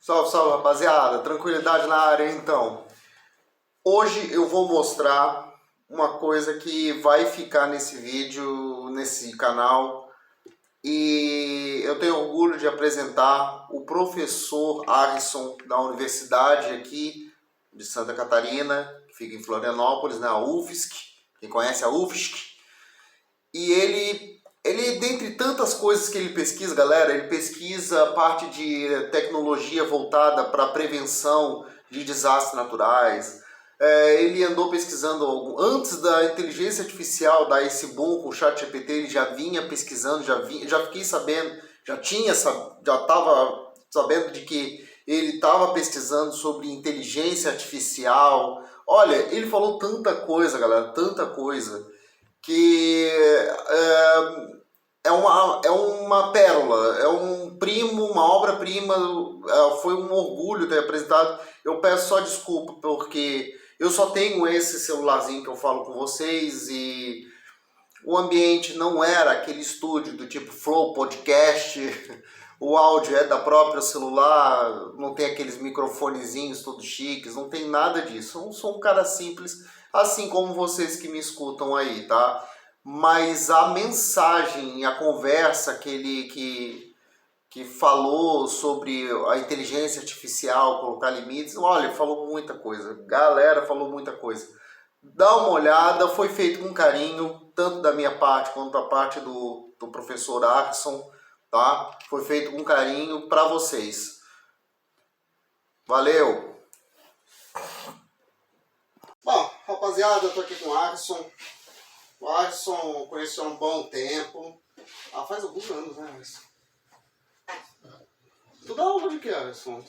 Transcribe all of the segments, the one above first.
Salve, salve, rapaziada. Tranquilidade na área, então. Hoje eu vou mostrar uma coisa que vai ficar nesse vídeo, nesse canal. E eu tenho orgulho de apresentar o professor Arison, da universidade aqui de Santa Catarina, que fica em Florianópolis, né, a UFSC. Quem conhece a UFSC. E ele, dentre tantas coisas que ele pesquisa, galera, ele pesquisa a parte de tecnologia voltada para a prevenção de desastres naturais. Ele andou pesquisando, antes da inteligência artificial dar esse boom com o ChatGPT, ele já vinha pesquisando, já fiquei sabendo, já estava sabendo de que ele estava pesquisando sobre inteligência artificial. Olha, ele falou tanta coisa, galera, tanta coisa, que é uma pérola, é um primo, uma obra-prima. Foi um orgulho ter apresentado. Eu peço só desculpa, porque eu só tenho esse celularzinho que eu falo com vocês e o ambiente não era aquele estúdio do tipo Flow Podcast, o áudio é da própria celular, não tem aqueles microfonezinhos todos chiques, não tem nada disso. Eu sou um cara simples, assim como vocês que me escutam aí, tá? Mas a mensagem, a conversa que falou sobre a inteligência artificial, colocar limites, olha, falou muita coisa, galera, falou muita coisa. Dá uma olhada, foi feito com carinho, tanto da minha parte quanto da parte do professor Arison, tá? Foi feito com carinho para vocês. Valeu! Bom, rapaziada, eu tô aqui com o Arison. O Arison conheci há um bom tempo. Faz alguns anos, né, Arison? Tu dá aula de que, Arison?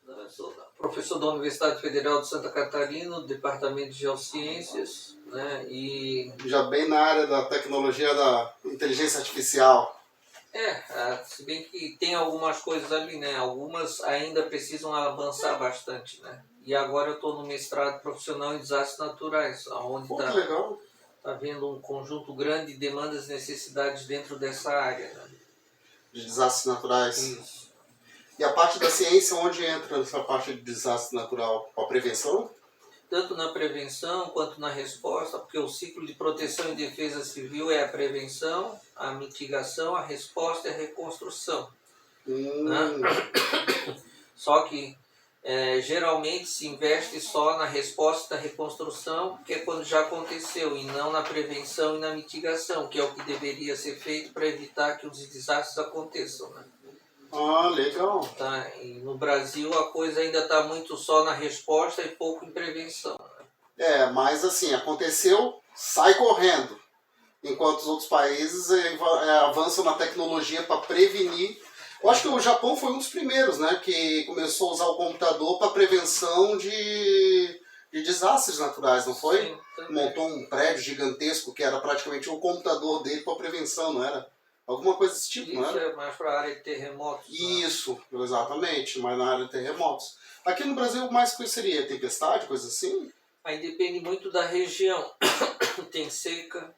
Eu sou professor da Universidade Federal de Santa Catarina, do Departamento de Geociências, né? E já bem na área da tecnologia da inteligência artificial. Se bem que tem algumas coisas ali, né? Algumas ainda precisam avançar bastante, né? E agora eu estou no mestrado profissional em desastres naturais, onde está havendo um conjunto grande de demandas e necessidades dentro dessa área, né? De desastres naturais. Isso. E a parte da ciência, onde entra essa parte de desastre natural? Com a prevenção? Tanto na prevenção quanto na resposta, porque o ciclo de proteção e defesa civil é a prevenção, a mitigação, a resposta e a reconstrução. Né? Só que geralmente se investe só na resposta e na reconstrução, que é quando já aconteceu, e não na prevenção e na mitigação, que é o que deveria ser feito para evitar que os desastres aconteçam. Né? Legal. Tá? E no Brasil a coisa ainda está muito só na resposta e pouco em prevenção. Né? Mas assim, aconteceu, sai correndo. Enquanto os outros países avançam na tecnologia para prevenir. Eu acho que o Japão foi um dos primeiros, né, que começou a usar o computador para prevenção de desastres naturais, não foi? Sim, montou um prédio gigantesco que era praticamente um computador dele para prevenção, não era? Alguma coisa desse tipo, não era? Isso é mais para a área de terremotos. Isso, né? Exatamente, mas na área de terremotos. Aqui no Brasil, mais coisa seria tempestade, coisa assim? Aí depende muito da região. Tem seca,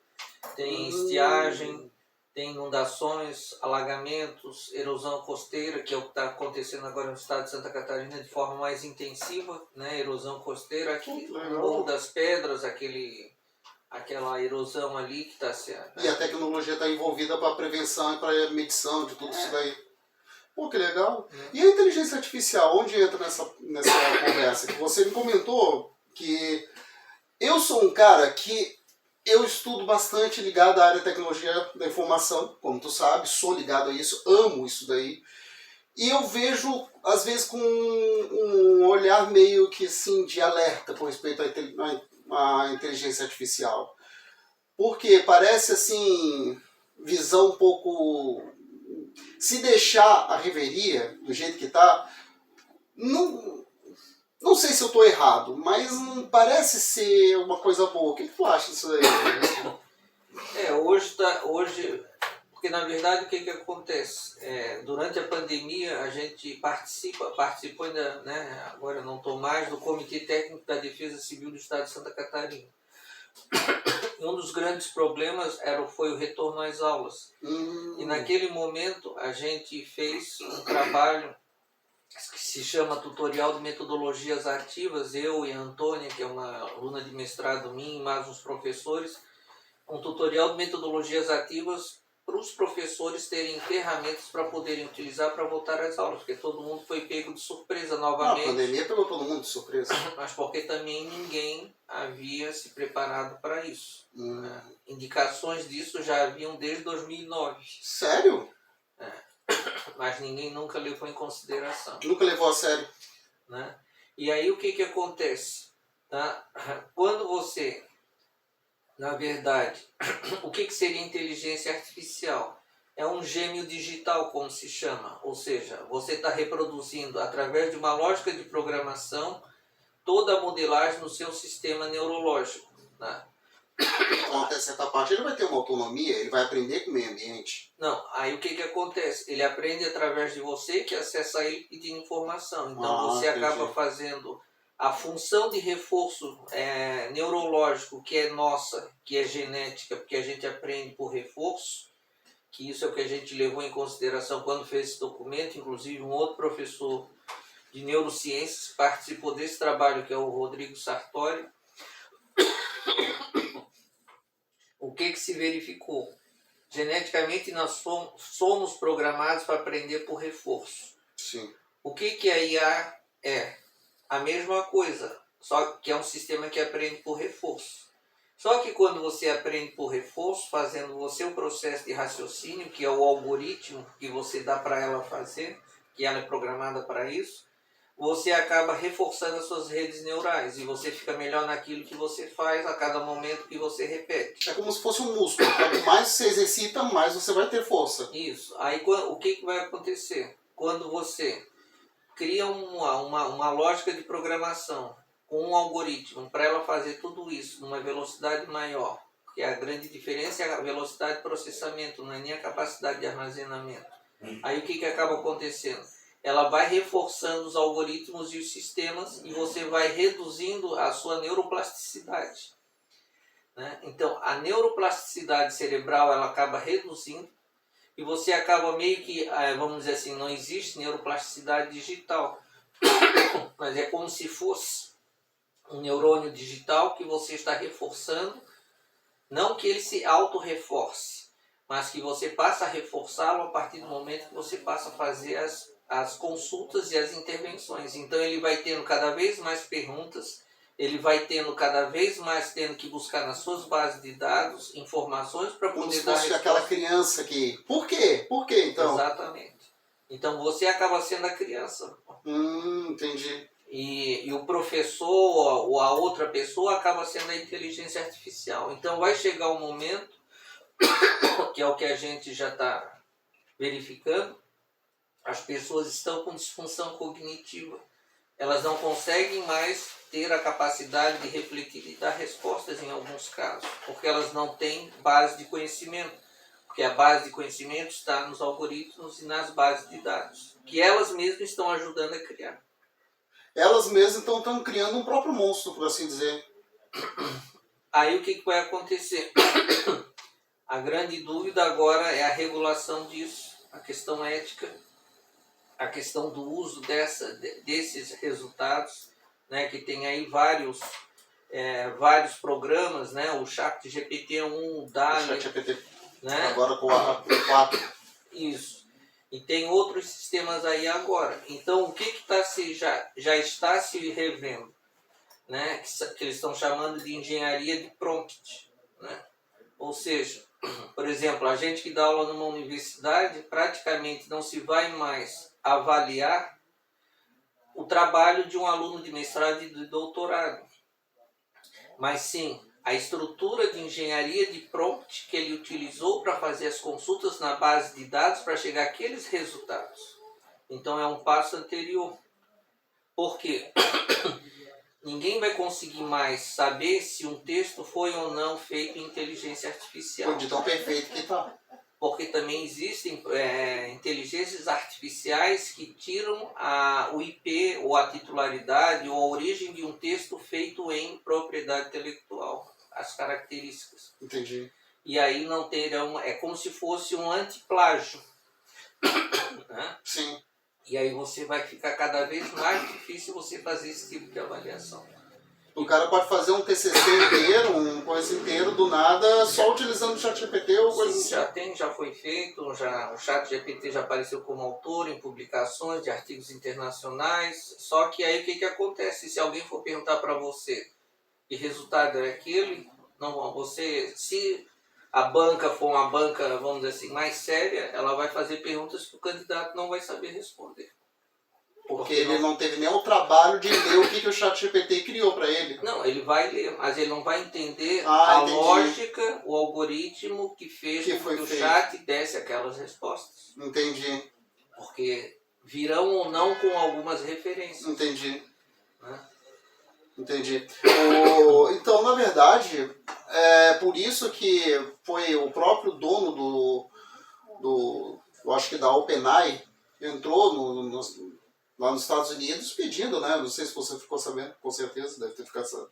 tem estiagem, tem inundações, alagamentos, erosão costeira, que é o que está acontecendo agora no estado de Santa Catarina de forma mais intensiva, né? Erosão costeira aqui, no Morro das Pedras, aquela erosão ali que está sendo. E a tecnologia está envolvida para prevenção e para medição de tudo isso daí. Pô, que legal. E a inteligência artificial, onde entra nessa conversa? Que você me comentou que eu sou um cara que eu estudo bastante ligado à área de tecnologia da informação, como tu sabe, sou ligado a isso, amo isso daí. E eu vejo, às vezes, com um olhar meio que assim, de alerta com respeito à inteligência artificial. Porque parece assim, visão um pouco... Se deixar a reveria do jeito que está, não sei se eu estou errado, mas não parece ser uma coisa boa. O que tu acha disso aí? Hoje, porque na verdade o que acontece? Durante a pandemia a gente participou ainda, né, agora eu não estou mais, do Comitê Técnico da Defesa Civil do Estado de Santa Catarina. Um dos grandes problemas foi o retorno às aulas. E naquele momento a gente fez um trabalho que se chama Tutorial de Metodologias Ativas, eu e a Antônia, que é uma aluna de mestrado minha, e mais uns professores, um tutorial de metodologias ativas para os professores terem ferramentas para poderem utilizar para voltar às aulas, porque todo mundo foi pego de surpresa novamente. A pandemia pegou todo mundo de surpresa. Mas porque também ninguém havia se preparado para isso. Indicações disso já haviam desde 2009. Sério? Mas ninguém nunca levou em consideração. Nunca levou a sério. Né? E aí o que acontece? Tá? Quando você, na verdade, o que seria inteligência artificial? É um gêmeo digital, como se chama. Ou seja, você está reproduzindo, através de uma lógica de programação, toda a modelagem no seu sistema neurológico. Né? Então, até certa parte, ele vai ter uma autonomia, ele vai aprender com o meio ambiente. Não, aí o que acontece? Ele aprende através de você, que acessa ele pedindo informação. Então você acaba fazendo a função de reforço neurológico, que é nossa, que é genética, porque a gente aprende por reforço, que isso é o que a gente levou em consideração quando fez esse documento. Inclusive um outro professor de neurociências participou desse trabalho, que é o Rodrigo Sartori. O que se verificou? Geneticamente nós somos programados para aprender por reforço. Sim. O que a IA é? A mesma coisa, só que é um sistema que aprende por reforço. Só que quando você aprende por reforço, fazendo você o processo de raciocínio, que é o algoritmo que você dá para ela fazer, que ela é programada para isso, você acaba reforçando as suas redes neurais e você fica melhor naquilo que você faz a cada momento que você repete. É como se fosse um músculo. Quanto mais você exercita, mais você vai ter força. Isso. Aí o que vai acontecer? Quando você cria uma lógica de programação com um algoritmo para ela fazer tudo isso numa velocidade maior, porque a grande diferença é a velocidade de processamento, não é nem a capacidade de armazenamento. Aí o que acaba acontecendo? Ela vai reforçando os algoritmos e os sistemas e você vai reduzindo a sua neuroplasticidade. Né? Então, a neuroplasticidade cerebral ela acaba reduzindo e você acaba meio que, vamos dizer assim, não existe neuroplasticidade digital, mas é como se fosse um neurônio digital que você está reforçando, não que ele se auto-reforce, mas que você passa a reforçá-lo a partir do momento que você passa a fazer as consultas e as intervenções. Então ele vai tendo cada vez mais perguntas, ele vai tendo cada vez mais tendo que buscar nas suas bases de dados informações para poder dar resposta. Aquela criança que... Por quê? Por quê, então? Exatamente. Então você acaba sendo a criança. Entendi. E o professor ou a outra pessoa acaba sendo a inteligência artificial. Então vai chegar um momento, que é o que a gente já está verificando, as pessoas estão com disfunção cognitiva. Elas não conseguem mais ter a capacidade de refletir e dar respostas em alguns casos, porque elas não têm base de conhecimento. Porque a base de conhecimento está nos algoritmos e nas bases de dados, que elas mesmas estão ajudando a criar. Elas mesmas então estão criando um próprio monstro, por assim dizer. Aí o que vai acontecer? A grande dúvida agora é a regulação disso, a questão ética, a questão do uso desses resultados, né, que tem aí vários programas, né, o ChatGPT-1, o DALL-E, ChatGPT, né? Agora com a 4. Isso. E tem outros sistemas aí agora. Então, o que já está se revendo? Né? Que eles estão chamando de engenharia de prompt. Né? Ou seja, por exemplo, a gente que dá aula numa universidade, praticamente não se vai mais avaliar o trabalho de um aluno de mestrado e de doutorado. Mas sim, a estrutura de engenharia de prompt que ele utilizou para fazer as consultas na base de dados para chegar àqueles resultados. Então é um passo anterior. Por quê? Ninguém vai conseguir mais saber se um texto foi ou não feito em inteligência artificial. De tão perfeito que está. Porque também existem inteligências artificiais que tiram o IP, ou a titularidade, ou a origem de um texto feito em propriedade intelectual, as características. Entendi. E aí não terão, é como se fosse um antiplágio. Né? Sim. E aí você vai ficar cada vez mais difícil você fazer esse tipo de avaliação. O cara pode fazer um TCC inteiro, um coisa inteiro, do nada, só utilizando o ChatGPT ou coisa assim. Já foi feito, o ChatGPT já apareceu como autor em publicações de artigos internacionais, só que aí o que acontece? Se alguém for perguntar para você que resultado é aquele, não, se a banca for uma banca, vamos dizer assim, mais séria, ela vai fazer perguntas que o candidato não vai saber responder. Porque ele não teve nem o trabalho de ler o que o ChatGPT criou para ele. Não, ele vai ler, mas ele não vai entender a lógica, o algoritmo que fez com que o chat desse aquelas respostas. Entendi. Porque virão ou não com algumas referências. Entendi. Né? Entendi. Então, na verdade, é por isso que foi o próprio dono eu acho que da OpenAI, entrou lá nos Estados Unidos pedindo, né? Não sei se você ficou sabendo, com certeza deve ter ficado sabendo.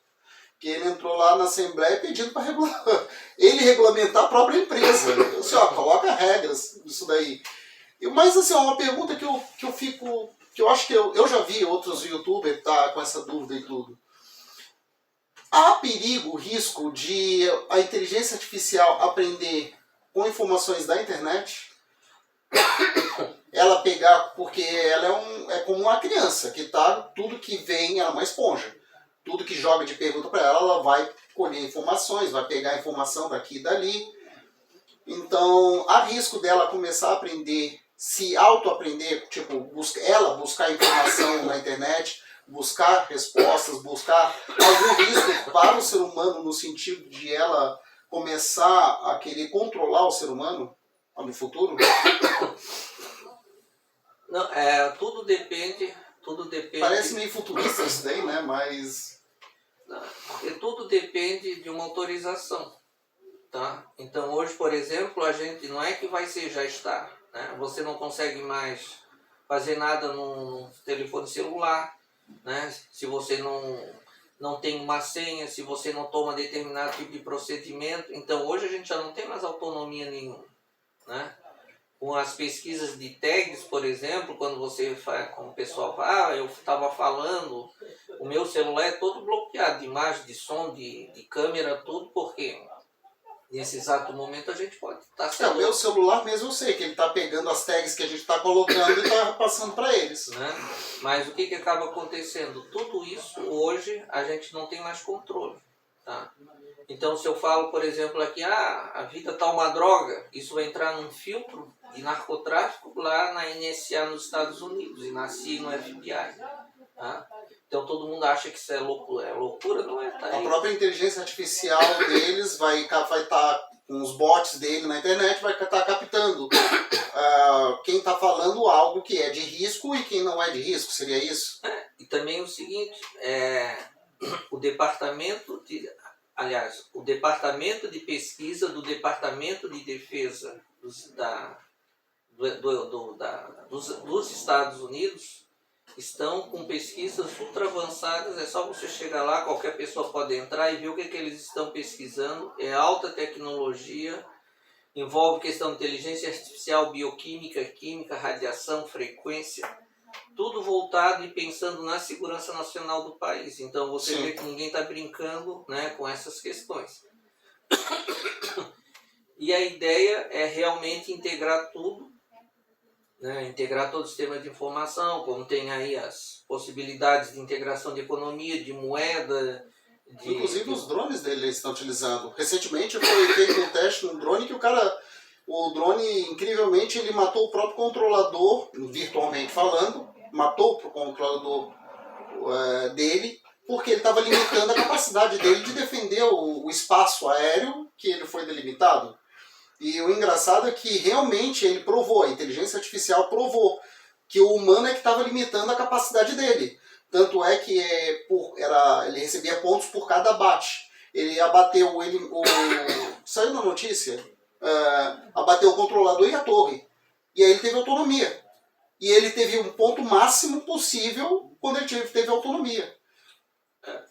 Que ele entrou lá na Assembleia pedindo para ele regulamentar a própria empresa. Assim, ó, coloca regras disso daí. Mas assim, uma pergunta que eu fico, que eu acho que eu já vi outros youtubers tá com essa dúvida e tudo. Há perigo, risco de a inteligência artificial aprender com informações da internet? Ela pegar, porque ela é como uma criança, que tudo que vem, ela é uma esponja. Tudo que joga de pergunta para ela vai colher informações, vai pegar informação daqui e dali. Então, há risco dela começar a aprender, se auto-aprender, tipo, ela buscar informação na internet, buscar respostas, buscar algum risco para o ser humano no sentido de ela começar a querer controlar o ser humano no futuro? Não, tudo depende. Parece meio futurista isso daí, né? Mas tudo depende de uma autorização, tá? Então hoje, por exemplo, a gente não é que vai ser, já está, né? Você não consegue mais fazer nada no telefone celular, né? Se você não tem uma senha, se você não toma determinado tipo de procedimento. Então hoje a gente já não tem mais autonomia nenhuma, né? Com as pesquisas de tags, por exemplo, quando você faz, como o pessoal fala, eu estava falando, o meu celular é todo bloqueado de imagem, de som, de câmera, tudo, porque nesse exato momento a gente pode estar sendo... o meu celular mesmo eu sei que ele está pegando as tags que a gente está colocando e está passando para eles. Né? Mas o que acaba acontecendo? Tudo isso hoje a gente não tem mais controle. Tá? Então se eu falo, por exemplo, aqui, a vida está uma droga, isso vai entrar num filtro de narcotráfico lá na NSA nos Estados Unidos e na CIA no FBI. Tá? Então todo mundo acha que isso é loucura. É loucura, não é? Tá aí. A própria inteligência artificial deles vai estar com os bots dele na internet, vai estar captando quem está falando algo que é de risco e quem não é de risco, seria isso? E também o seguinte, o departamento de pesquisa do Departamento de Defesa dos Estados Unidos estão com pesquisas ultra avançadas. É só você chegar lá, qualquer pessoa pode entrar e ver o que eles estão pesquisando. É alta tecnologia, envolve questão de inteligência artificial, bioquímica, química, radiação, frequência, tudo voltado e pensando na segurança nacional do país. Então você vê que ninguém está brincando, né, com essas questões. E a ideia é realmente integrar tudo, né, integrar todo o sistema de informação, como tem aí as possibilidades de integração de economia, de moeda. Inclusive os drones eles estão utilizando. Recentemente foi feito um teste num drone que o drone, incrivelmente, ele matou o próprio controlador, virtualmente falando, matou o controlador dele, porque ele estava limitando a capacidade dele de defender o espaço aéreo que ele foi delimitado. E o engraçado é que realmente ele provou, a inteligência artificial provou que o humano é que estava limitando a capacidade dele. Tanto é que ele recebia pontos por cada abate. Ele abateu, saiu na notícia, abateu o controlador e a torre. E aí ele teve autonomia. E ele teve um ponto máximo possível quando ele teve autonomia.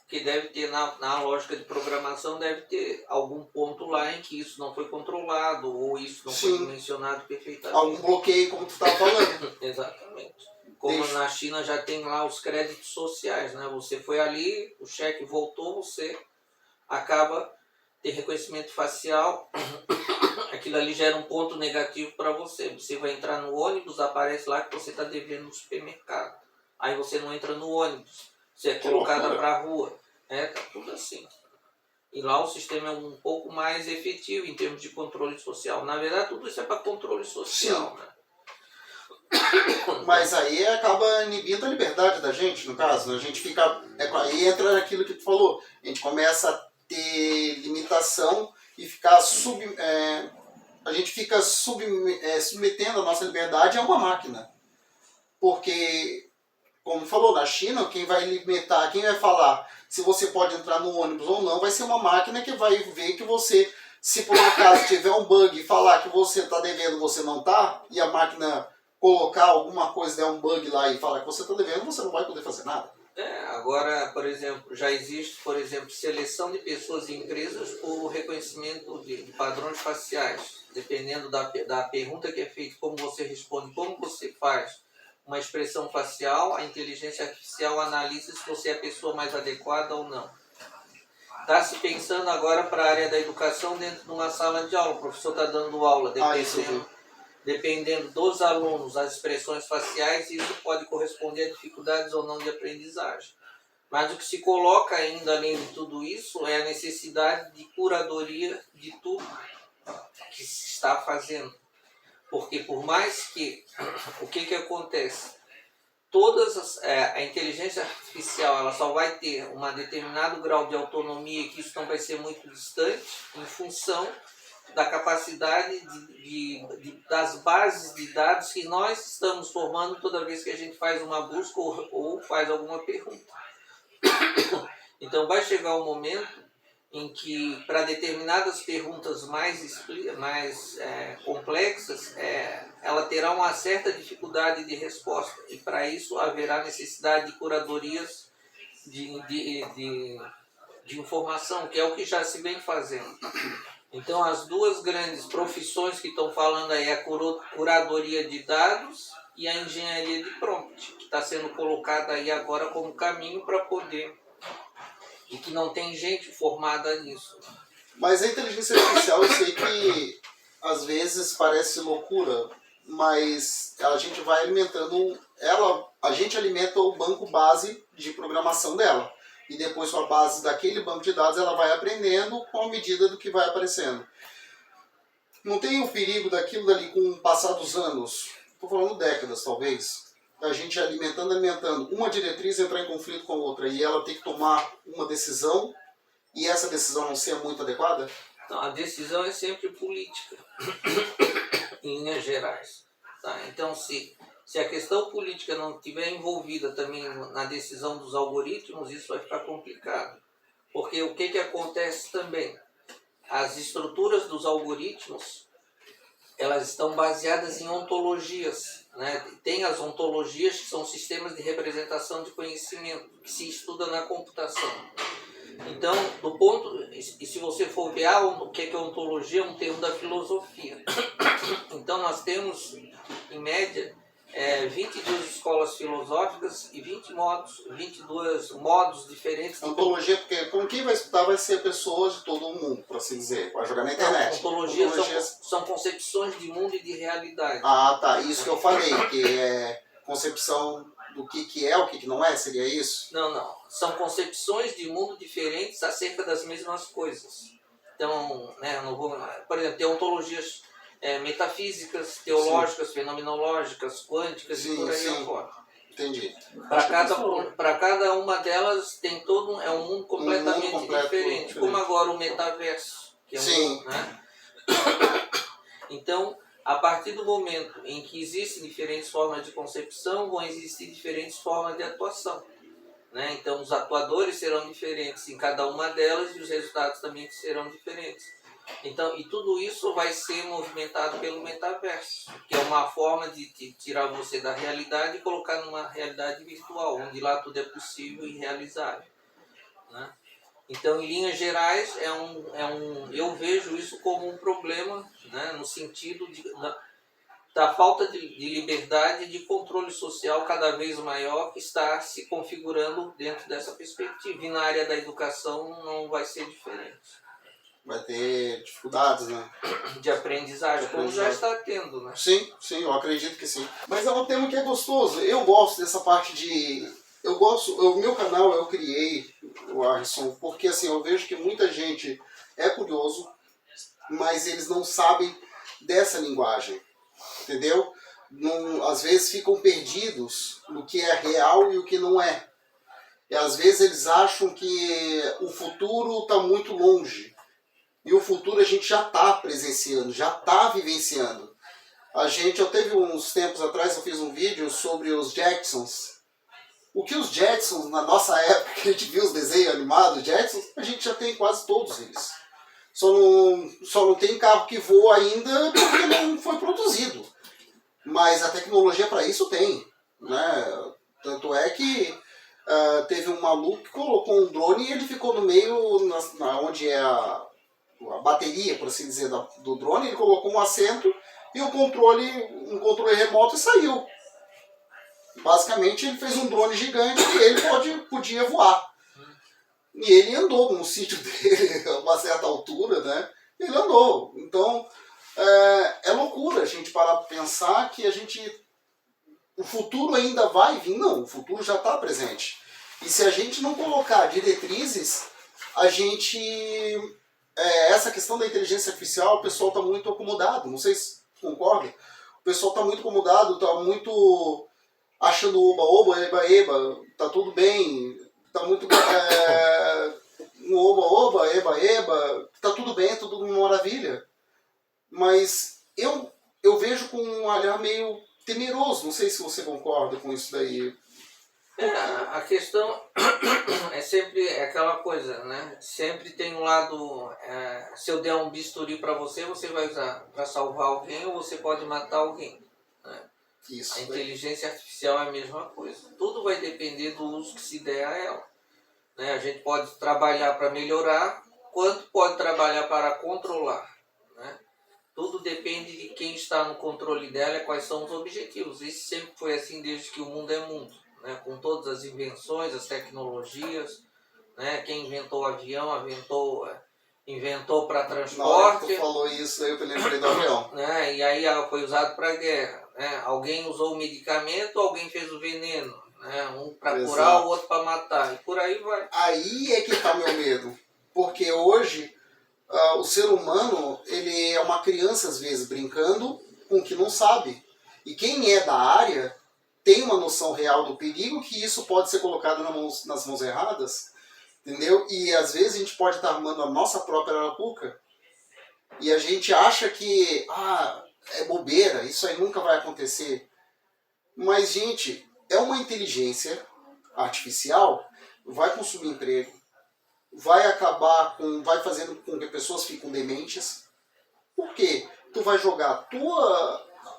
Que deve ter, na lógica de programação, deve ter algum ponto lá em que isso não foi controlado ou isso não foi dimensionado perfeitamente. Algum bloqueio, como tu estava falando. Exatamente. como na China já tem lá os créditos sociais, né? Você foi ali, o cheque voltou, você acaba ter reconhecimento facial, aquilo ali gera um ponto negativo para você. Você vai entrar no ônibus, aparece lá que você está devendo no supermercado. Aí você não entra no ônibus, você é colocada para a rua. Tá tudo assim. E lá o sistema é um pouco mais efetivo em termos de controle social. Na verdade, tudo isso é para controle social, né? Mas aí acaba inibindo a liberdade da gente, no caso. A gente fica. Aí entra naquilo que tu falou. A gente começa a ter limitação e ficar a gente fica submetendo a nossa liberdade a uma máquina. Porque, como falou, na China, quem vai limitar, quem vai falar se você pode entrar no ônibus ou não, vai ser uma máquina que vai ver que você, se por um acaso tiver um bug e falar que você está devendo, você não está, e a máquina colocar alguma coisa, der um bug lá e falar que você está devendo, você não vai poder fazer nada. Agora, por exemplo, já existe, por exemplo, seleção de pessoas e empresas por reconhecimento de padrões faciais. Dependendo da pergunta que é feita, como você responde, como você faz uma expressão facial, a inteligência artificial analisa se você é a pessoa mais adequada ou não. Está se pensando agora para a área da educação dentro de uma sala de aula. O professor está dando aula, dependendo dos alunos, as expressões faciais, isso pode corresponder a dificuldades ou não de aprendizagem. Mas o que se coloca ainda além de tudo isso é a necessidade de curadoria de tudo que se está fazendo. Porque por mais que, o que acontece? A inteligência artificial ela só vai ter um determinado grau de autonomia, que isso não vai ser muito distante, em função da capacidade das bases de dados que nós estamos formando toda vez que a gente faz uma busca ou faz alguma pergunta. Então vai chegar um momento em que, para determinadas perguntas mais complexas, ela terá uma certa dificuldade de resposta. E para isso haverá necessidade de curadorias de informação, que é o que já se vem fazendo. Então as duas grandes profissões que estão falando aí é a curadoria de dados e a engenharia de prompt, que está sendo colocada aí agora como caminho para poder, e que não tem gente formada nisso. Mas a inteligência artificial, eu sei que às vezes parece loucura, mas a gente vai alimentando ela, a gente alimenta o banco base de programação dela. E depois, com a base daquele banco de dados, ela vai aprendendo com a medida do que vai aparecendo. Não tem o perigo daquilo dali com o passar dos anos, estou falando décadas talvez, a gente alimentando, uma diretriz entrar em conflito com a outra e ela ter que tomar uma decisão e essa decisão não ser muito adequada? Não, a decisão é sempre política, em linhas gerais. Tá? Então, se a questão política não estiver envolvida também na decisão dos algoritmos, isso vai ficar complicado. Porque o que acontece também? As estruturas dos algoritmos, elas estão baseadas em ontologias, né? Tem as ontologias, que são sistemas de representação de conhecimento, que se estuda na computação. Então, e se você for ver o que é ontologia, é um termo da filosofia. Então, nós temos, em média, 22 escolas filosóficas e 22 modos diferentes. Ontologia, porque com quem vai estudar vai ser pessoas de todo o mundo, por assim dizer, vai jogar na internet. Ontologias são concepções de mundo e de realidade. Ah, tá. Isso que eu falei, que é concepção do que é, o que não é, seria isso? Não. São concepções de mundo diferentes acerca das mesmas coisas. Então, né, por exemplo, tem ontologias metafísicas, teológicas, fenomenológicas, quânticas e por aí afora. Entendi. Para cada uma delas tem um mundo completamente diferente, como agora o metaverso, que é mundo, né? Então, a partir do momento em que existem diferentes formas de concepção, vão existir diferentes formas de atuação. Né? Então, os atuadores serão diferentes em cada uma delas e os resultados também serão diferentes. Então, e tudo isso vai ser movimentado pelo metaverso, que é uma forma de tirar você da realidade e colocar numa realidade virtual, onde lá tudo é possível e realizável. Né? Então, em linhas gerais, eu vejo isso como um problema, né, no sentido de da falta de liberdade e de controle social cada vez maior que está se configurando dentro dessa perspectiva. E na área da educação não vai ser diferente. Vai ter dificuldades, né? De aprendizagem, como já está tendo, né? Sim, eu acredito que sim. Mas é um tema que é gostoso. Eu gosto dessa parte de... O meu canal eu criei, o Arson, porque assim, eu vejo que muita gente é curioso, mas eles não sabem dessa linguagem, entendeu? Não, às vezes ficam perdidos no que é real e o que não é. E às vezes eles acham que o futuro está muito longe. E o futuro a gente já está presenciando, já está vivenciando. Eu teve uns tempos atrás, eu fiz um vídeo sobre os Jetsons. O que os Jetsons, na nossa época, que a gente viu os desenhos animados, Jetsons, a gente já tem quase todos eles. Só não tem carro que voa ainda porque não foi produzido. Mas a tecnologia para isso tem, né? Tanto é que teve um maluco que colocou um drone e ele ficou no meio, onde é a bateria, por assim dizer, do drone. Ele colocou um assento e um controle remoto e saiu. Basicamente ele fez um drone gigante e ele podia voar. E ele andou no sítio dele a uma certa altura, né? Ele andou. Então é loucura a gente parar para pensar que o futuro ainda vai vir. Não, o futuro já está presente. E se a gente não colocar diretrizes, essa questão da inteligência artificial, o pessoal está muito acomodado. Não sei se concorda. O pessoal está muito acomodado, está muito achando oba-oba, eba-eba, tá tudo bem, tá muito no oba-oba, eba-eba, tá tudo bem, tudo uma maravilha. Mas eu vejo com um olhar meio temeroso, não sei se você concorda com isso daí. A questão é sempre aquela coisa, né? Sempre tem um lado, se eu der um bisturi para você, você vai usar para salvar alguém ou você pode matar alguém, né? Isso, a inteligência artificial é a mesma coisa. Tudo vai depender do uso que se der a ela, né? A gente pode trabalhar para melhorar, quanto pode trabalhar para controlar, né? Tudo depende de quem está no controle dela e quais são os objetivos. Isso sempre foi assim desde que o mundo é mundo, né? Com todas as invenções, as tecnologias, né? Quem inventou o avião, inventou para transporte. Na hora que tu falou isso, aí eu lembrei do avião. Né? E aí foi usado para guerra. Né? Alguém usou o medicamento, alguém fez o veneno. Né? Um para curar, o outro para matar. E por aí vai. Aí é que está meu medo. Porque hoje o ser humano ele é uma criança, às vezes, brincando com o que não sabe. E quem é da área tem uma noção real do perigo que isso pode ser colocado nas mãos erradas. Entendeu? E às vezes a gente pode estar armando a nossa própria arapuca e a gente acha que é bobeira, isso aí nunca vai acontecer. Mas, gente, é uma inteligência artificial, vai consumir emprego, vai fazendo com que pessoas fiquem dementes. Por quê? Tu vai jogar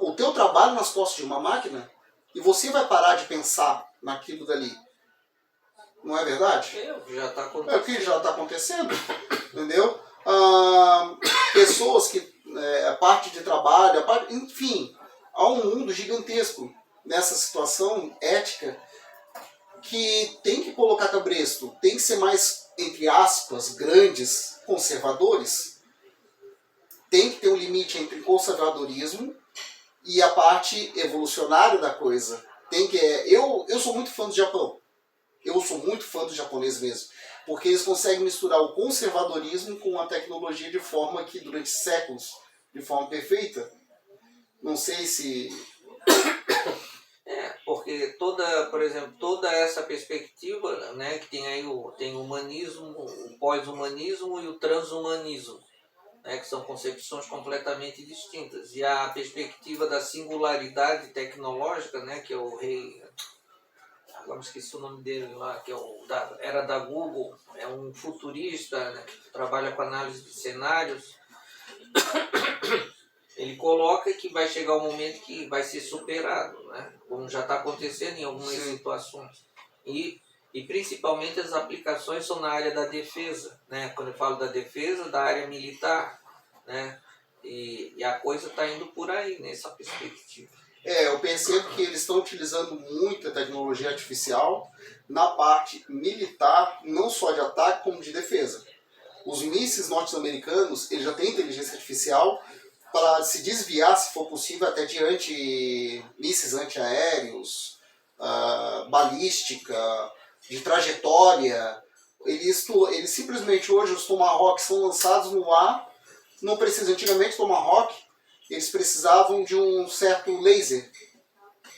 o teu trabalho nas costas de uma máquina e você vai parar de pensar naquilo dali. Não é verdade? Já está acontecendo. É o que já está acontecendo, entendeu? Pessoas que, a parte de trabalho, enfim, há um mundo gigantesco nessa situação ética que tem que colocar cabresto, tem que ser mais, entre aspas, grandes conservadores, tem que ter um limite entre conservadorismo e a parte evolucionária da coisa. Eu sou muito fã do Japão. Eu sou muito fã do japonês mesmo, porque eles conseguem misturar o conservadorismo com a tecnologia de forma que, durante séculos, de forma perfeita. Não sei se... Porque por exemplo, toda essa perspectiva, né, que tem aí tem o humanismo, o pós-humanismo e o transhumanismo, né, que são concepções completamente distintas. E a perspectiva da singularidade tecnológica, né, que é o rei... Agora esqueci o nome dele lá, que era da Google, é um futurista, né, que trabalha com análise de cenários. Ele coloca que vai chegar um momento que vai ser superado, né, como já está acontecendo em algumas situações. E principalmente as aplicações são na área da defesa, né, quando eu falo da defesa, da área militar, né, E a coisa está indo por aí, nessa perspectiva. Eu percebo que eles estão utilizando muita tecnologia artificial na parte militar, não só de ataque, como de defesa. Os mísseis norte-americanos, eles já têm inteligência artificial para se desviar, se for possível, até de mísseis antiaéreos, balística, de trajetória. Eles simplesmente hoje, os Tomahawks são lançados no ar, não precisa, antigamente Tomahawk, eles precisavam de um certo laser.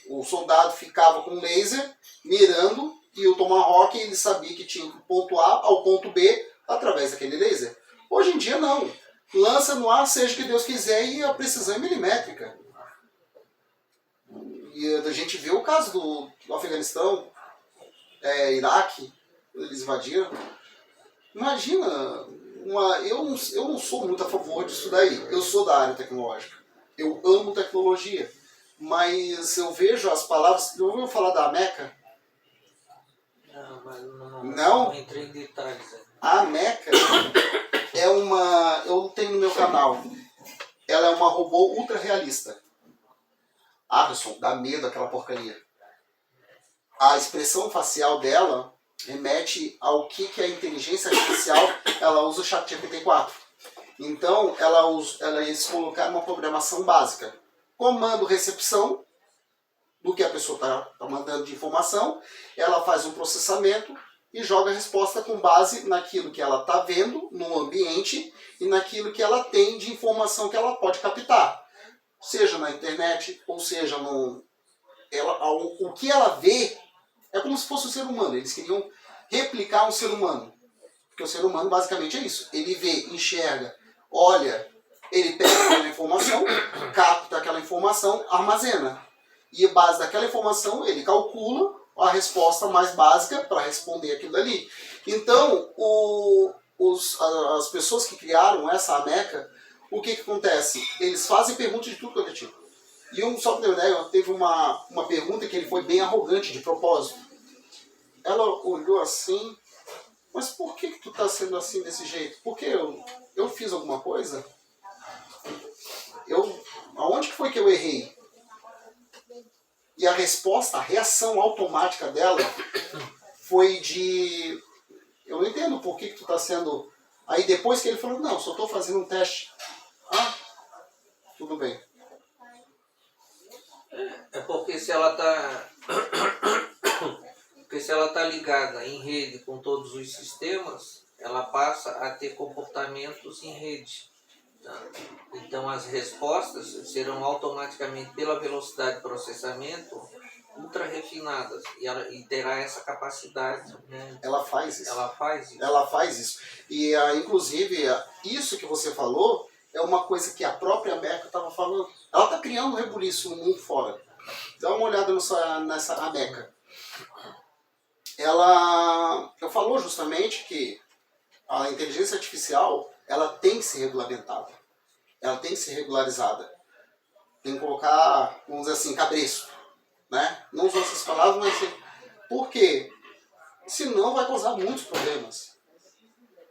O soldado ficava com um laser mirando e o Tomahawk ele sabia que tinha do ponto A ao ponto B através daquele laser. Hoje em dia não. Lança no ar, seja o que Deus quiser, e a precisão é milimétrica. E a gente viu o caso do Afeganistão, Iraque, eles invadiram. Imagina, eu não sou muito a favor disso daí. Eu sou da área tecnológica. Eu amo tecnologia. Mas eu vejo as palavras... Eu ouviu falar da Meca? Não, mas Não? não entrei em detalhes. A Meca é uma... Eu tenho no meu canal. Ela é uma robô ultra realista. Alisson, dá medo aquela porcaria. A expressão facial dela remete ao que a inteligência artificial, ela usa o ChatGPT-4. Então, eles colocaram uma programação básica. Comando recepção do que a pessoa está mandando de informação, ela faz um processamento e joga a resposta com base naquilo que ela está vendo no ambiente e naquilo que ela tem de informação que ela pode captar. Seja na internet, ou seja, o que ela vê é como se fosse um ser humano. Eles queriam replicar um ser humano. Porque o ser humano basicamente é isso. Ele vê, enxerga, olha, ele pega aquela informação, capta aquela informação, armazena. E a base daquela informação, ele calcula a resposta mais básica para responder aquilo ali. Então, as pessoas que criaram essa Ameca, o que acontece? Eles fazem perguntas de tudo quanto é tipo. E só para ter uma ideia, teve uma pergunta que ele foi bem arrogante de propósito. Ela olhou assim, mas por que tu tá sendo assim desse jeito? Porque eu fiz alguma coisa? Aonde que foi que eu errei? E a resposta, a reação automática dela foi de... Eu não entendo por que tu tá sendo... Aí depois que ele falou, não, só tô fazendo um teste. Ah, tudo bem. É porque se ela está ligada em rede com todos os sistemas, ela passa a ter comportamentos em rede. Tá? Então as respostas serão automaticamente, pela velocidade de processamento, ultra refinadas. E terá essa capacidade. Né? Ela faz isso. Ela faz isso. Ela faz isso. E inclusive, isso que você falou é uma coisa que a própria Meca estava falando. Ela está criando um rebuliço no mundo fora. Dá uma olhada nessa Meca. Ela falou justamente que a inteligência artificial ela tem que ser regulamentada. Ela tem que ser regularizada. Tem que colocar, vamos dizer assim, cabresto. Né? Não usou essas palavras, mas... Por quê? Senão vai causar muitos problemas.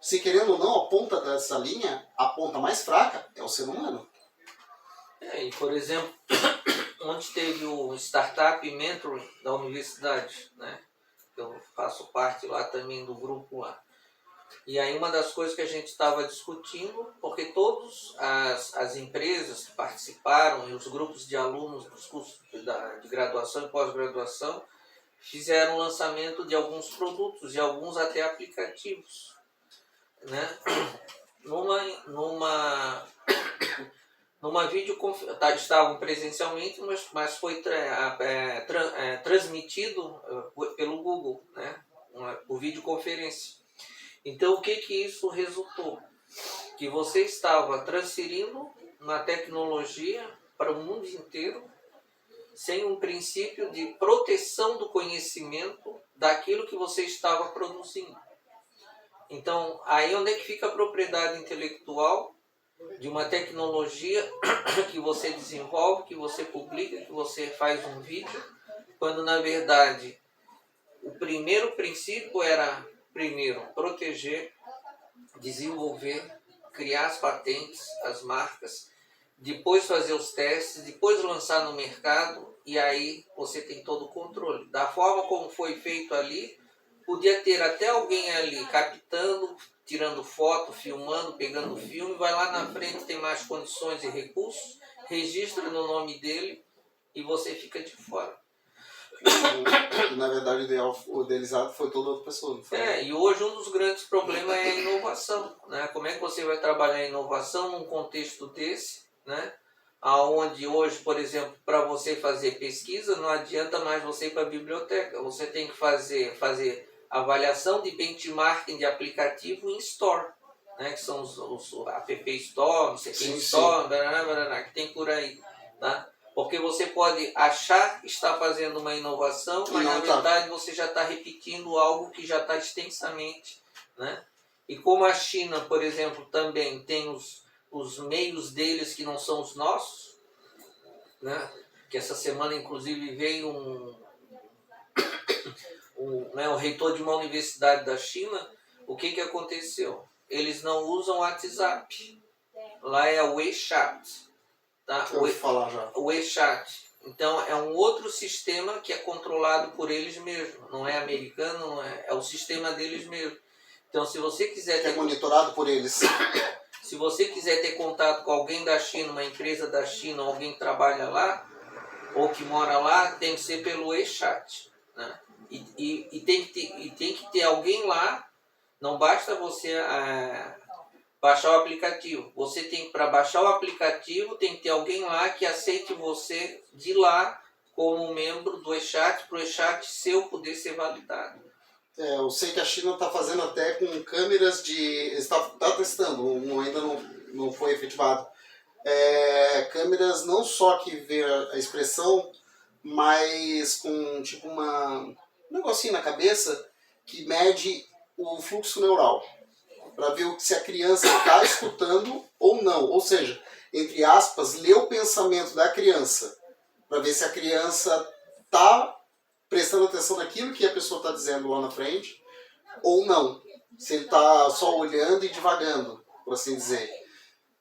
Se querendo ou não, a ponta dessa linha, a ponta mais fraca é o ser humano. E por exemplo, onde teve o Startup Mentor da universidade, né? Eu faço parte lá também do grupo lá. E aí uma das coisas que a gente estava discutindo, porque todas as empresas que participaram e os grupos de alunos dos cursos de graduação e pós-graduação fizeram o lançamento de alguns produtos e alguns até aplicativos. Né? Numa videoconferência, estavam presencialmente, mas foi transmitido pelo Google, né? Por videoconferência. Então o que isso resultou? Que você estava transferindo uma tecnologia para o mundo inteiro sem um princípio de proteção do conhecimento daquilo que você estava produzindo. Então, aí onde é que fica a propriedade intelectual de uma tecnologia que você desenvolve, que você publica, que você faz um vídeo, quando na verdade o primeiro princípio era, primeiro, proteger, desenvolver, criar as patentes, as marcas depois fazer os testes, depois lançar no mercado, e aí você tem todo o controle. Da forma como foi feito ali, podia ter até alguém ali captando, tirando foto, filmando, pegando filme, vai lá na frente, tem mais condições e recursos, registra no nome dele e você fica de fora. E, na verdade, o idealizado foi toda outra pessoa. Não foi? E hoje um dos grandes problemas é a inovação. Né? Como é que você vai trabalhar a inovação num contexto desse, né? Onde hoje, por exemplo, para você fazer pesquisa, não adianta mais você ir para a biblioteca. Você tem que fazer avaliação de benchmarking de aplicativo em store, né? Que são os App Store, CP Store, barará, que tem por aí. Tá? Porque você pode achar que está fazendo uma inovação, mas na verdade você já está repetindo algo que já está extensamente. Né? E como a China, por exemplo, também tem os meios deles que não são os nossos, né? Que essa semana inclusive veio o reitor de uma universidade da China. O que aconteceu? Eles não usam WhatsApp, lá é o WeChat. Tá? O WeChat. Então é um outro sistema que é controlado por eles mesmos, não é americano, não é o sistema deles mesmo. Então se você quiser é monitorado por eles. Se você quiser ter contato com alguém da China, uma empresa da China, alguém que trabalha lá, ou que mora lá, tem que ser pelo WeChat. Né? E tem que ter alguém lá, não basta você baixar o aplicativo. Você tem, para baixar o aplicativo, tem que ter alguém lá que aceite você de lá como membro do WeChat, para o WeChat seu poder ser validado. Eu sei que a China está fazendo até com câmeras de... Está testando, ainda não foi efetivado. Câmeras não só que vê a expressão, mas com tipo um negocinho na cabeça que mede o fluxo neural, para ver se a criança está escutando ou não. Ou seja, entre aspas, lê o pensamento da criança, para ver se a criança está prestando atenção naquilo que a pessoa está dizendo lá na frente, ou não. Se ele está só olhando e divagando, por assim dizer.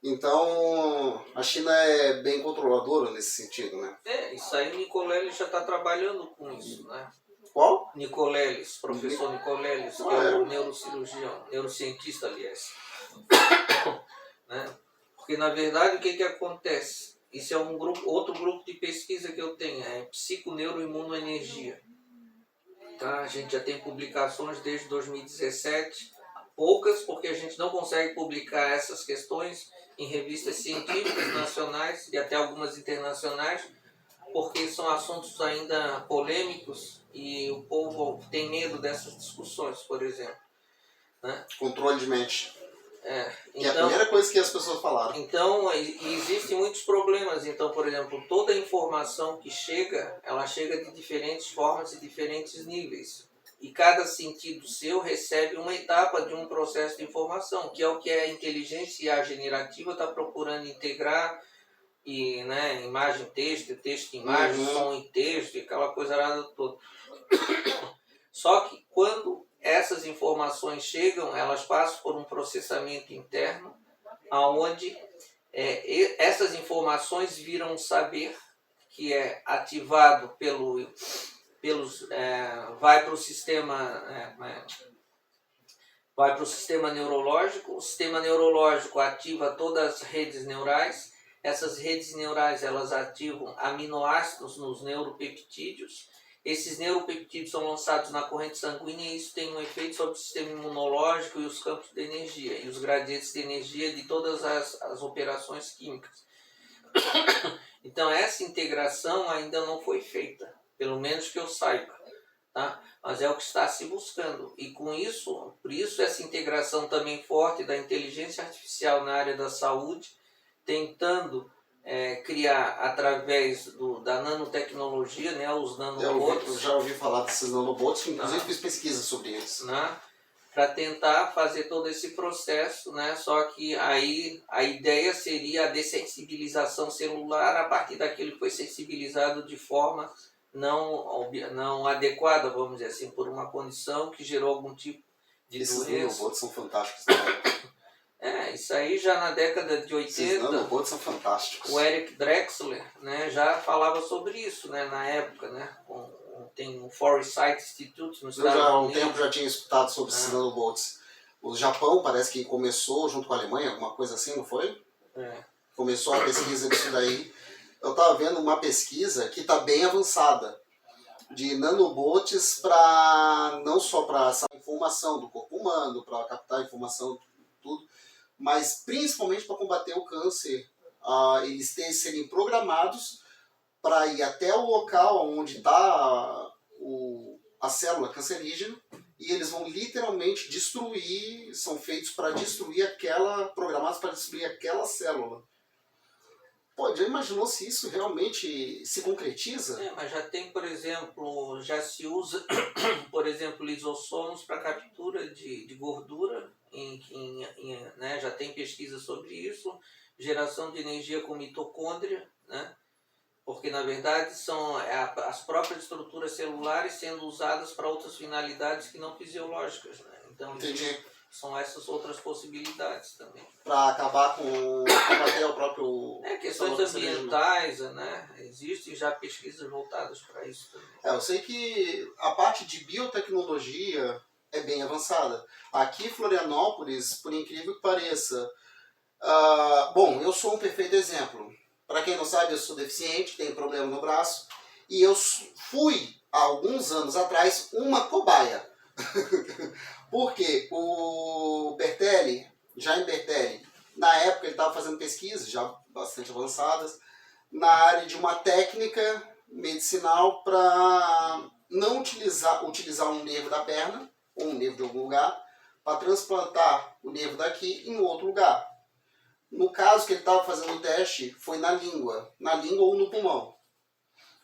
Então, a China é bem controladora nesse sentido, né? Isso aí o Nicoleles já está trabalhando com isso, né? Qual? Nicoleles, professor Nicoleles, que é um neurocirurgião, neurocientista, aliás. Né? Porque, na verdade, o que acontece? Isso é outro grupo de pesquisa que eu tenho, é psiconeuroimunoenergia. Tá? A gente já tem publicações desde 2017, poucas, porque a gente não consegue publicar essas questões em revistas científicas nacionais e até algumas internacionais, porque são assuntos ainda polêmicos e o povo tem medo dessas discussões, por exemplo. Né? Controle de mente. Então, é a primeira coisa que as pessoas falaram. Então, existem muitos problemas. Então, por exemplo, toda informação que chega, ela chega de diferentes formas e diferentes níveis. E cada sentido seu recebe uma etapa de um processo de informação, que é o que a inteligência generativa está procurando integrar, e, né, imagem, texto, texto, imagem, som e texto, aquela coisa arada toda. Só que quando essas informações chegam, elas passam por um processamento interno, onde essas informações viram um saber que é ativado vai para o sistema neurológico. O sistema neurológico ativa todas as redes neurais. Essas redes neurais, elas ativam aminoácidos nos neuropeptídeos. Esses neuropeptídeos são lançados na corrente sanguínea e isso tem um efeito sobre o sistema imunológico e os campos de energia e os gradientes de energia de todas as operações químicas. Então essa integração ainda não foi feita, pelo menos que eu saiba, tá? Mas é o que está se buscando. E com isso, por isso essa integração também forte da inteligência artificial na área da saúde, tentando criar através da nanotecnologia, né, os nanobots. Eu já ouvi falar desses nanobots, inclusive fiz pesquisa sobre eles. Para tentar fazer todo esse processo, né? Só que aí a ideia seria a dessensibilização celular a partir daquilo que foi sensibilizado de forma não adequada, vamos dizer assim, por uma condição que gerou algum tipo de doença. Esses nanobots são fantásticos também. Isso aí já na década de Esses 80, nanobots são fantásticos. o Eric Drexler, né, já falava sobre isso, né, na época, né, tem o Foresight Institute nos Eu já Estados há um Unidos. tempo já tinha escutado sobre esses nanobots. O Japão parece que começou junto com a Alemanha, alguma coisa assim, não foi? Começou a pesquisa disso daí. Eu estava vendo uma pesquisa que está bem avançada, de nanobots para não só para essa informação do corpo humano, para captar informação, tudo, mas principalmente para combater o câncer. Eles serem programados para ir até o local onde está a célula cancerígena e eles vão literalmente destruir, são feitos para destruir programados para destruir aquela célula. Pô, já imaginou se isso realmente se concretiza? Mas já tem, por exemplo, já se usa, por exemplo, lisossomos para captura de gordura, né? Já tem pesquisa sobre isso, geração de energia com mitocôndria, né? Porque na verdade são as próprias estruturas celulares sendo usadas para outras finalidades que não fisiológicas, né? Então, entendi. São essas outras possibilidades também. Para acabar com combater o próprio... questões ambientais, né? Existem já pesquisas voltadas para isso também. Eu sei que a parte de biotecnologia é bem avançada. Aqui em Florianópolis, por incrível que pareça, bom, eu sou um perfeito exemplo. Para quem não sabe, eu sou deficiente, tenho problema no braço, e eu fui, há alguns anos atrás, uma cobaia. Porque o Bertelli, Jaime Bertelli, na época ele estava fazendo pesquisas, já bastante avançadas, na área de uma técnica medicinal para não utilizar um nervo da perna, ou um nervo de algum lugar, para transplantar o nervo daqui em outro lugar. No caso que ele estava fazendo o teste, foi na língua ou no pulmão.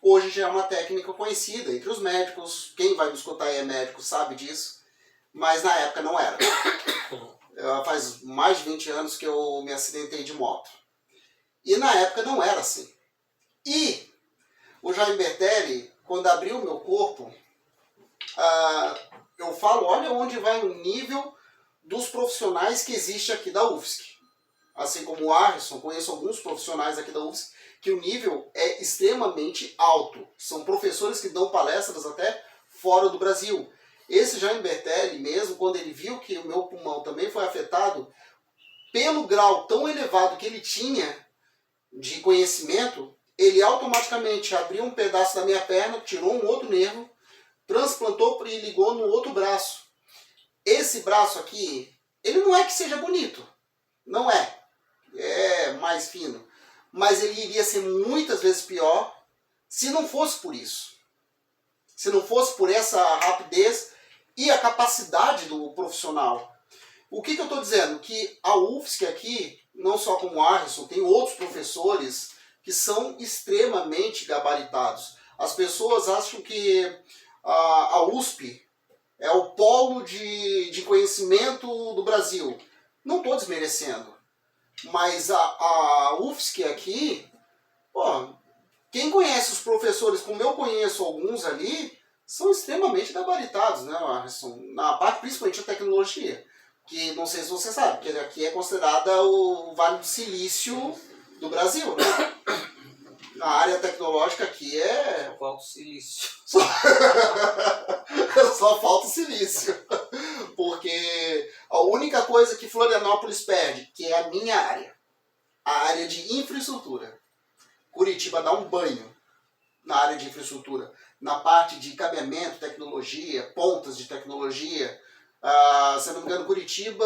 Hoje já é uma técnica conhecida entre os médicos, quem vai me escutar aí é médico, sabe disso, mas na época não era. Faz mais de 20 anos que eu me acidentei de moto. E na época não era assim. E o Jaime Bertelli, quando abriu o meu corpo, eu falo, olha onde vai o nível dos profissionais que existe aqui da UFSC. Assim como o Arson, conheço alguns profissionais aqui da UFSC, que o nível é extremamente alto. São professores que dão palestras até fora do Brasil. Esse Jaime Bertelli mesmo, quando ele viu que o meu pulmão também foi afetado, pelo grau tão elevado que ele tinha de conhecimento, ele automaticamente abriu um pedaço da minha perna, tirou um outro nervo, transplantou e ligou no outro braço. Esse braço aqui, ele não é que seja bonito, não é. É mais fino. Mas ele iria ser muitas vezes pior se não fosse por isso. Se não fosse por essa rapidez e a capacidade do profissional. O que eu estou dizendo? Que a UFSC aqui, não só como o Arson, tem outros professores que são extremamente gabaritados. As pessoas acham que a USP é o polo de conhecimento do Brasil. Não estou desmerecendo. Mas a UFSC aqui, quem conhece os professores, como eu conheço alguns ali, são extremamente gabaritados, né, Arson? Na parte principalmente da tecnologia. Que não sei se você sabe, que aqui é considerada o Vale do Silício do Brasil, né? A área tecnológica aqui é... Só falta o silício. Só falta o silício. Porque a única coisa que Florianópolis perde, que é a minha área, a área de infraestrutura. Curitiba dá um banho na área de infraestrutura, na parte de cabeamento, tecnologia, pontas de tecnologia. Se não me engano, Curitiba,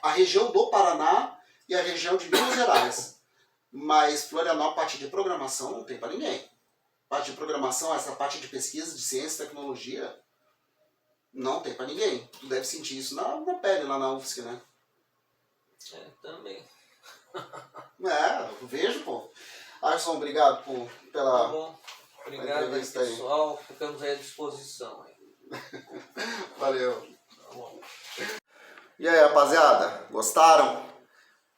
a região do Paraná e a região de Minas Gerais. Mas Florianópolis, parte de programação, não tem para ninguém. Parte de programação, essa parte de pesquisa, de ciência e tecnologia, não tem para ninguém. Tu deve sentir isso na pele lá na UFSC, né? Também. Eu vejo, pô. Arson, obrigado pela... Tá bom. Obrigado aí, pessoal. Ficamos aí à disposição. Valeu. Tá bom. E aí, rapaziada? Gostaram?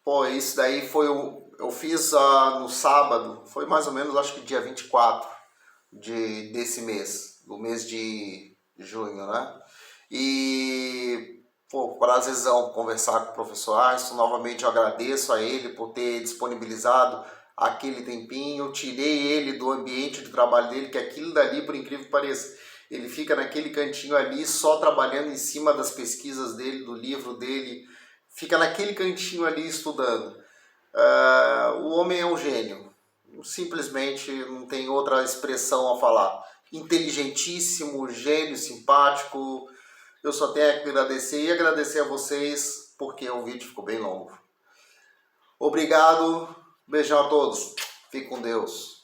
Pô, isso daí foi eu fiz no sábado, foi mais ou menos, acho que dia 24 desse mês, do mês de junho, né? E Pô, prazerzão conversar com o professor Alisson. Novamente eu agradeço a ele por ter disponibilizado aquele tempinho. Tirei ele do ambiente de trabalho dele, que aquilo dali, por incrível que pareça, ele fica naquele cantinho ali só trabalhando em cima das pesquisas dele, do livro dele. Fica naquele cantinho ali estudando. O homem é um gênio. Simplesmente não tem outra expressão a falar. Inteligentíssimo, gênio, simpático. Eu só tenho a agradecer e agradecer a vocês, porque o vídeo ficou bem longo. Obrigado, beijão a todos. Fique com Deus.